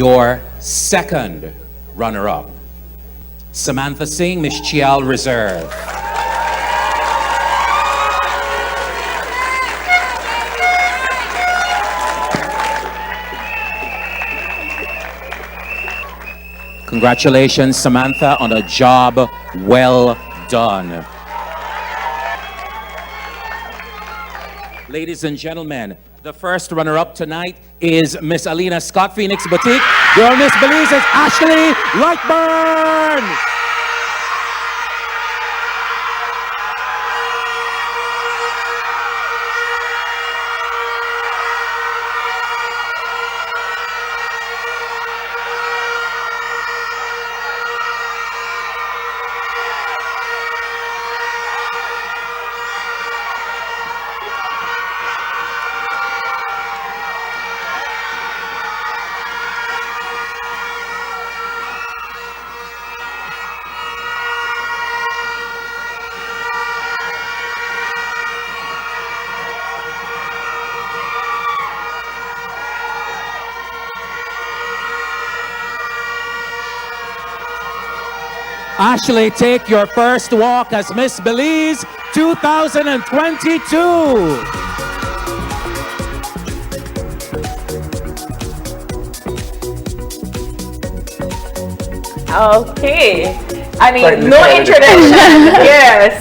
Your second runner-up, Samantha Singh, Miss Chial Reserve. Congratulations, Samantha, on a job well done. Ladies and gentlemen, the first runner-up tonight is Miss Alina Scott, Phoenix Boutique. Your Miss Belize is Ashley Lightburn. Ashley, take your first walk as Miss Belize 2022. Okay. I mean, no introduction.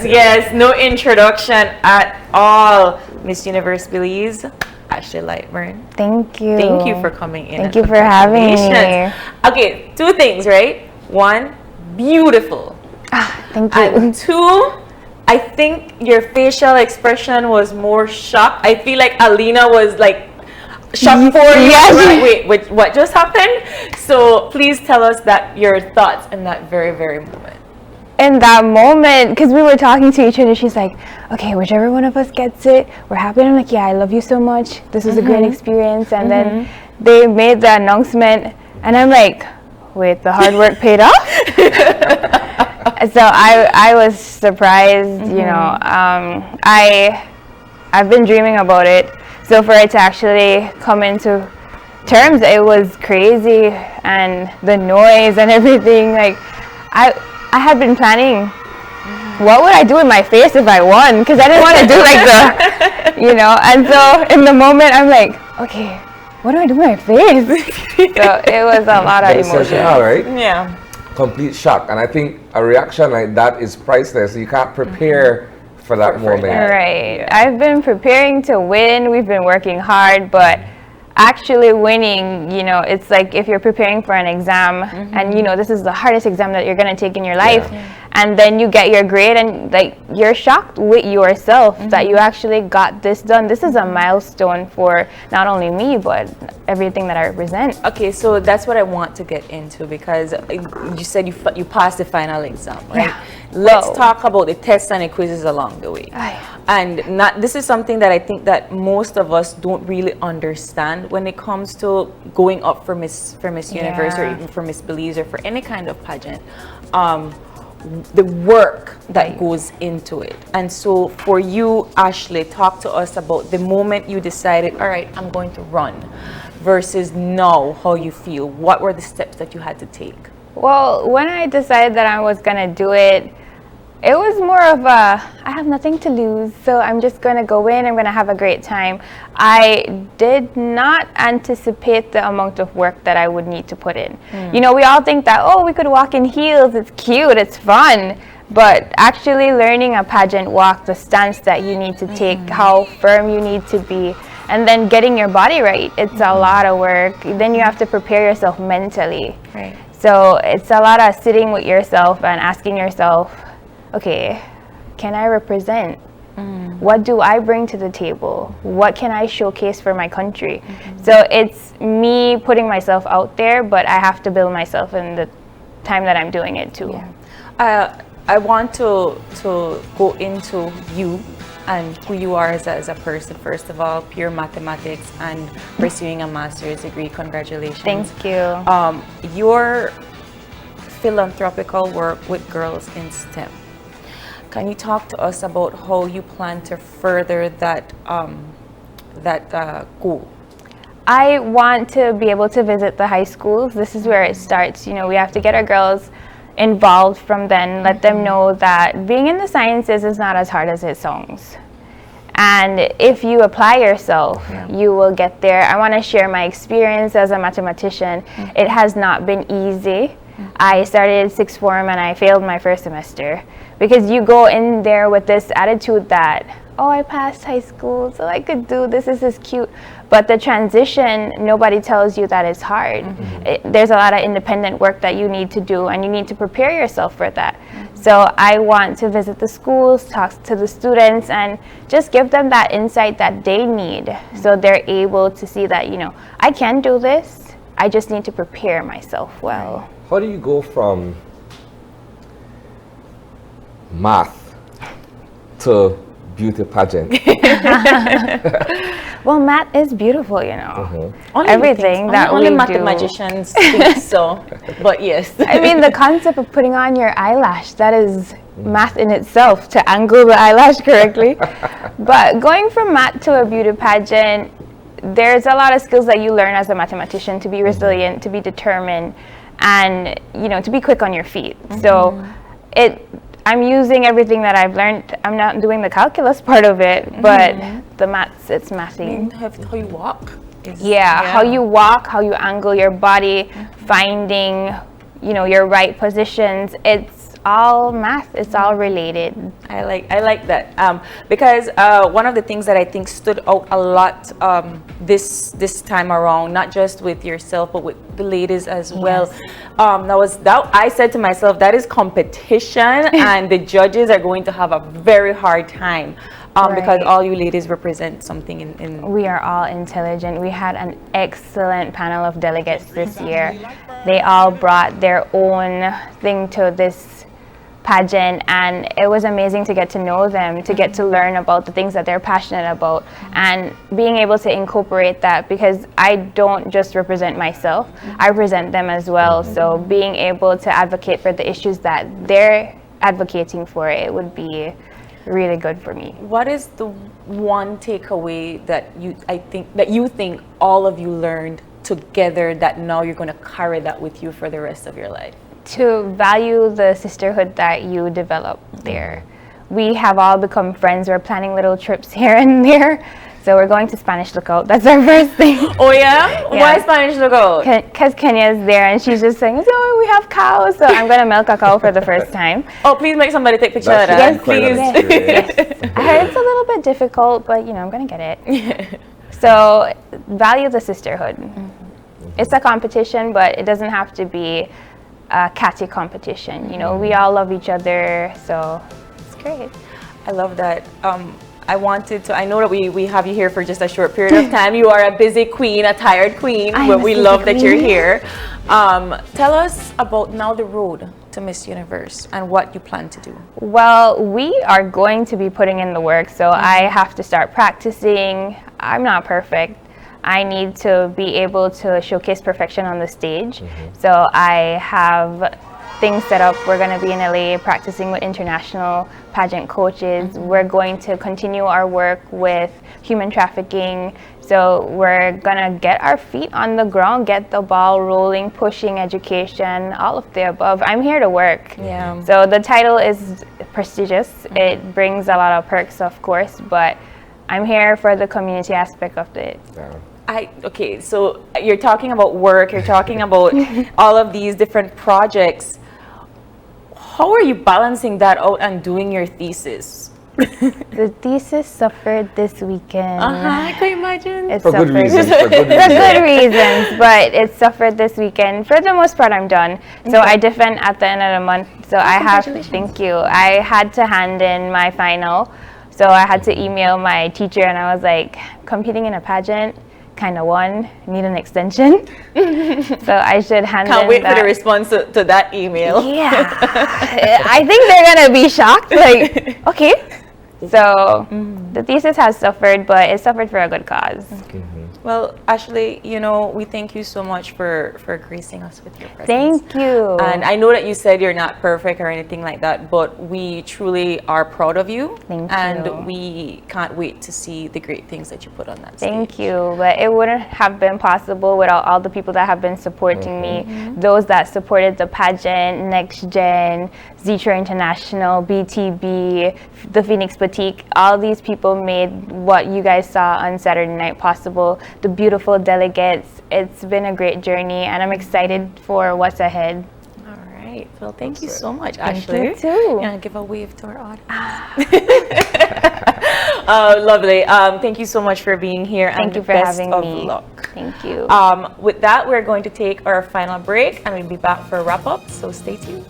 Yes, no introduction at all. Miss Universe Belize, Ashley Lightburn. Thank you. Thank you for coming in. Thank you for having me. Okay, two things, right? One, beautiful. Thank you. And two, I think your facial expression was more shocked. I feel like Alina was like shocked for you. Yes. Right? Wait, what just happened? So please tell us your thoughts in that very, very moment. In that moment, because we were talking to each other, she's like, okay, whichever one of us gets it, we're happy. And I'm like, yeah, I love you so much. This was a great experience. And then they made the announcement, and I'm like, wait, the hard work paid off? So I was surprised, you know. I've been dreaming about it. So for it to actually come into terms, it was crazy, and the noise and everything. Like, I had been planning, what would I do with my face if I won? Because I didn't want to do like the, you know. And so in the moment, I'm like, okay, what do I do with my face? So it was a lot of emotion. Right? Yeah. Complete shock. And I think a reaction like that is priceless. You can't prepare for that moment. Right. Yeah. I've been preparing to win. We've been working hard, but actually winning, you know, it's like if you're preparing for an exam and you know this is the hardest exam that you're going to take in your life, and then you get your grade and like you're shocked with yourself that you actually got this done. This is a milestone for not only me but everything that I represent. Okay, so that's what I want to get into, because you said you passed the final exam, right? Yeah. Let's talk about the tests and the quizzes along the way. And this is something that I think that most of us don't really understand when it comes to going up for Miss Universe or even for Miss Belize or for any kind of pageant. The work that goes into it. And so for you, Ashley, talk to us about the moment you decided, all right, I'm going to run, versus now, how you feel. What were the steps that you had to take? Well, when I decided that I was going to do it, it was more of a, I have nothing to lose, so I'm just going to go in, I'm going to have a great time. I did not anticipate the amount of work that I would need to put in. You know, we all think that, oh, we could walk in heels, it's cute, it's fun. But actually learning a pageant walk, the stance that you need to take, how firm you need to be, and then getting your body right, it's a lot of work. Then you have to prepare yourself mentally. Right. So it's a lot of sitting with yourself and asking yourself, okay, can I represent? What do I bring to the table? What can I showcase for my country? So it's me putting myself out there, but I have to build myself in the time that I'm doing it too. I want to go into you and who you are as a person. First of all, pure mathematics and pursuing a master's degree. Congratulations. Thank you. Your philanthropical work with girls in STEM. Can you talk to us about how you plan to further that goal? I want to be able to visit the high schools. This is where it starts. You know, we have to get our girls involved from then, let them know that being in the sciences is not as hard as it sounds. And if you apply yourself, you will get there. I want to share my experience as a mathematician. It has not been easy. I started sixth form and I failed my first semester because you go in there with this attitude that, oh, I passed high school, so I could do this. This is cute. But the transition, nobody tells you that it's hard. There's a lot of independent work that you need to do, and you need to prepare yourself for that. So I want to visit the schools, talk to the students, and just give them that insight that they need, so they're able to see that, you know, I can do this. I just need to prepare myself well. How do you go from math to beauty pageant? Well, math is beautiful, you know. Only Everything we think, that only we mathematicians think so. But yes. I mean, the concept of putting on your eyelash, that is math in itself, to angle the eyelash correctly. But going from math to a beauty pageant, there's a lot of skills that you learn as a mathematician to be resilient, to be determined, and, you know, to be quick on your feet. So I'm using everything that I've learned. I'm not doing the calculus part of it, but the maths, it's mathing. How you walk. How you walk, how you angle your body, finding, you know, your right positions. It's all math. It's all related. I like that because one of the things that I think stood out a lot this time around, not just with yourself but with the ladies as well. That I said to myself, that is competition, and the judges are going to have a very hard time because all you ladies represent something in. We are all intelligent. We had an excellent panel of delegates this year. They all brought their own thing to this pageant, and it was amazing to get to know them, to get to learn about the things that they're passionate about, and being able to incorporate that, because I don't just represent myself, I represent them as well. So being able to advocate for the issues that they're advocating for, it would be really good for me. What is the one takeaway that you think all of you learned together that now you're going to carry that with you for the rest of your life? To value the sisterhood that you develop there. We have all become friends. We're planning little trips here and there. So we're going to Spanish Lookout. That's our first thing. Oh yeah? Why Spanish Lookout? Because Kenya's there and she's just saying, oh, we have cows. So I'm going to milk a cow for the first time. Oh, please make somebody take a picture of that. Yes, please. Yes. I heard it's a little bit difficult, but you know, I'm going to get it. So value the sisterhood. It's a competition, but it doesn't have to be a catty competition. You know, we all love each other, so it's great. I love that. I know that we have you here for just a short period of time. You are a busy queen, a tired queen, but we love that you're here. Tell us about now the road to Miss Universe and what you plan to do. Well, we are going to be putting in the work, so I have to start practicing. I'm not perfect. I need to be able to showcase perfection on the stage. So I have things set up. We're going to be in LA practicing with international pageant coaches. We're going to continue our work with human trafficking. So we're going to get our feet on the ground, get the ball rolling, pushing education, all of the above. I'm here to work. Yeah. So the title is prestigious. It brings a lot of perks, of course, but I'm here for the community aspect of it. Okay, so you're talking about work, you're talking about all of these different projects. How are you balancing that out and doing your thesis? The thesis suffered this weekend. I can imagine. It For good reasons. For good reasons, but it suffered this weekend. For the most part, I'm done. So I defend at the end of the month. So thank you. I had to hand in my final. So I had to email my teacher and I was like, competing in a pageant, kind of won, need an extension. So I should hand in Can't wait for the response to that email. Yeah. I think they're going to be shocked. Like, okay. So the thesis has suffered, but it suffered for a good cause. Well, Ashley, we thank you so much for gracing us with your presence. Thank you. And I know that you said you're not perfect or anything like that, but we truly are proud of you. Thank you. And we can't wait to see the great things that you put on that stage. Thank you. But it wouldn't have been possible without all the people that have been supporting me. Those that supported the pageant, Next Gen, Zitra International, BTB, the Phoenix Boutique. All these people made what you guys saw on Saturday night possible. The beautiful delegates. It's been a great journey, and I'm excited for what's ahead. All right. Well, thank you That's it. so much, Thank Ashley. you too. Yeah, give a wave to our audience. Lovely. Thank you so much for being here. Thank and you for best having of me. luck. Thank you. With that, we're going to take our final break, and we'll be back for a wrap up. So stay tuned.